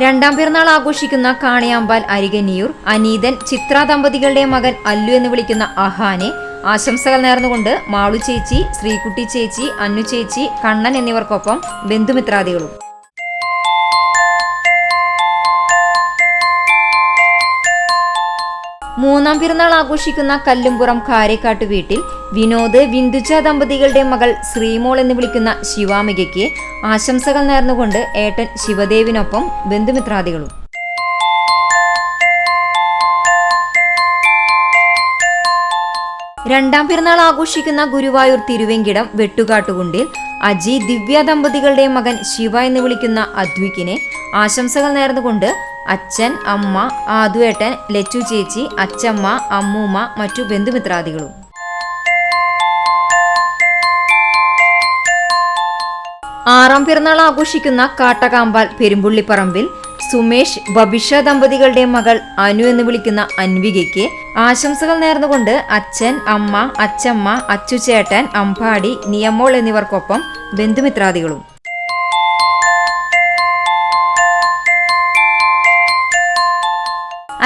രണ്ടാം പിറന്നാൾ ആഘോഷിക്കുന്ന കാണിയാമ്പാൽ അരികന്നിയൂർ അനീതൻ ചിത്ര ദമ്പതികളുടെ മകൻ അല്ലു എന്ന് വിളിക്കുന്ന അഹാനെ ആശംസകൾ നേർന്നുകൊണ്ട് മാളു ചേച്ചി, ശ്രീകുട്ടി ചേച്ചി, അന്നു ചേച്ചി, കണ്ണൻ എന്നിവർക്കൊപ്പം ബന്ധുമിത്രാദികളും. മൂന്നാം പിറന്നാൾ ആഘോഷിക്കുന്ന കല്ലുംപുറം കാരേക്കാട്ട് വീട്ടിൽ വിനോദ് വിന്ദുജ ദമ്പതികളുടെ മകൾ ശ്രീമോൾ എന്ന് വിളിക്കുന്ന ശിവാമികയ്ക്ക് ആശംസകൾ നേർന്നുകൊണ്ട് ഏട്ടൻ ശിവദേവിനൊപ്പം ബന്ധുമിത്രാദികളും. രണ്ടാം പിറന്നാൾ ആഘോഷിക്കുന്ന ഗുരുവായൂർ തിരുവെങ്കിടം വെട്ടുകാട്ടുകുണ്ടിൽ അജി ദിവ്യ ദമ്പതികളുടെ മകൻ ശിവ എന്ന് വിളിക്കുന്ന അദ്വിക്കിനെ ആശംസകൾ നേർന്നുകൊണ്ട് അച്ഛൻ, അമ്മ, ആദുവേട്ടൻ, ലച്ചു ചേച്ചി, അച്ചമ്മ, അമ്മൂമ്മ, മറ്റു ബന്ധുമിത്രാദികളും. ആറാം പിറന്നാൾ ആഘോഷിക്കുന്ന കാട്ടകാമ്പാൽ പെരുമ്പുള്ളിപ്പറമ്പിൽ സുമേഷ് ബബിഷ ദമ്പതികളുടെ മകൾ അനു എന്ന് വിളിക്കുന്ന അൻവികയ്ക്ക് ആശംസകൾ നേർന്നുകൊണ്ട് അച്ഛൻ, അമ്മ, അച്ചമ്മ, അച്ചുചേട്ടൻ, അമ്പാടി, നിയമോൾ എന്നിവർക്കൊപ്പം ബന്ധുമിത്രാദികളും.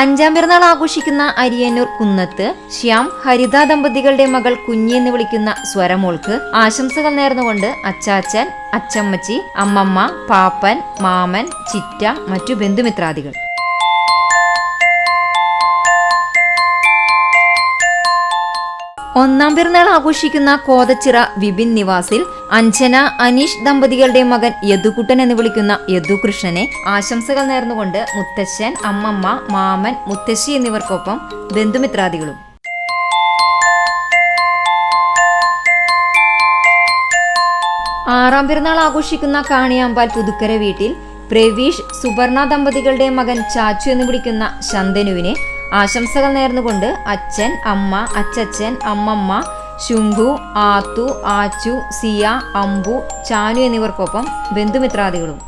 അഞ്ചാം പിറന്നാൾ ആഘോഷിക്കുന്ന അരിയന്നൂർ കുന്നത്ത് ശ്യാം ഹരിത ദമ്പതികളുടെ മകൾ കുഞ്ഞി എന്ന് വിളിക്കുന്ന സ്വരമോൾക്ക് ആശംസകൾ നേർന്നുകൊണ്ട് അച്ചാച്ചൻ, അച്ചമ്മച്ചി, അമ്മമ്മ, പാപ്പൻ, മാമൻ, ചിറ്റ, മറ്റു ബന്ധുമിത്രാദികൾ. ഒന്നാം പിറന്നാൾ ആഘോഷിക്കുന്ന കോതച്ചിറ വിപിൻ നിവാസിൽ അഞ്ജന, അനീഷ് ദമ്പതികളുടെ മകൻ യദുകുട്ടൻ എന്ന് വിളിക്കുന്ന യദുകൃഷ്ണനെ ആശംസകൾ നേർന്നുകൊണ്ട് മുത്തശ്ശൻ, അമ്മമ്മ, മാമൻ, മുത്തശ്ശി എന്നിവർക്കൊപ്പം ബന്ധുമിത്രാദികളും. ആറാം പിറന്നാൾ ആഘോഷിക്കുന്ന കാണിയാമ്പാൽ പുതുക്കര വീട്ടിൽ പ്രവീഷ്, സുവർണ ദമ്പതികളുടെ മകൻ ചാച്ചു എന്ന് വിളിക്കുന്ന ശന്തനുവിനെ ആശംസകൾ നേർന്നുകൊണ്ട് അച്ഛൻ, അമ്മ, അച്ചച്ചൻ, അമ്മമ്മ, ശുംഭു, ആത്തു, ആച്ചു, സിയ, അമ്പു, ചാനു എന്നിവർക്കൊപ്പം ബന്ധുമിത്രാദികളും.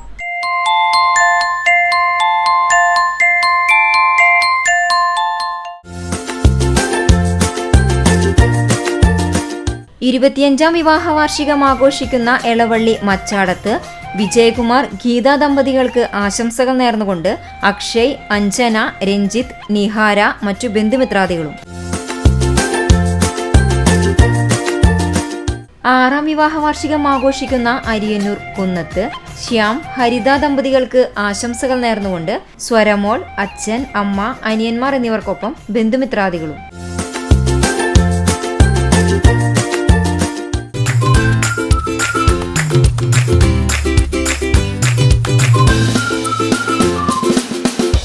ഇരുപത്തിയഞ്ചാം വിവാഹ വാർഷികം ആഘോഷിക്കുന്ന എളവള്ളി മച്ചാടത്ത് വിജയകുമാർ, ഗീത ദമ്പതികൾക്ക് ആശംസകൾ നേർന്നുകൊണ്ട് അക്ഷയ്, അഞ്ജന, രഞ്ജിത്ത്, നിഹാര, മറ്റു ബന്ധുമിത്രാദികളും. ആറാം വിവാഹ വാർഷികം ആഘോഷിക്കുന്ന അരിയന്നൂർ കുന്നത്ത് ശ്യാം ഹരിത ദമ്പതികൾക്ക് ആശംസകൾ നേർന്നുകൊണ്ട് സ്വരമോൾ, അച്ഛൻ, അമ്മ, അനിയന്മാർ എന്നിവർക്കൊപ്പം ബന്ധുമിത്രാദികളും.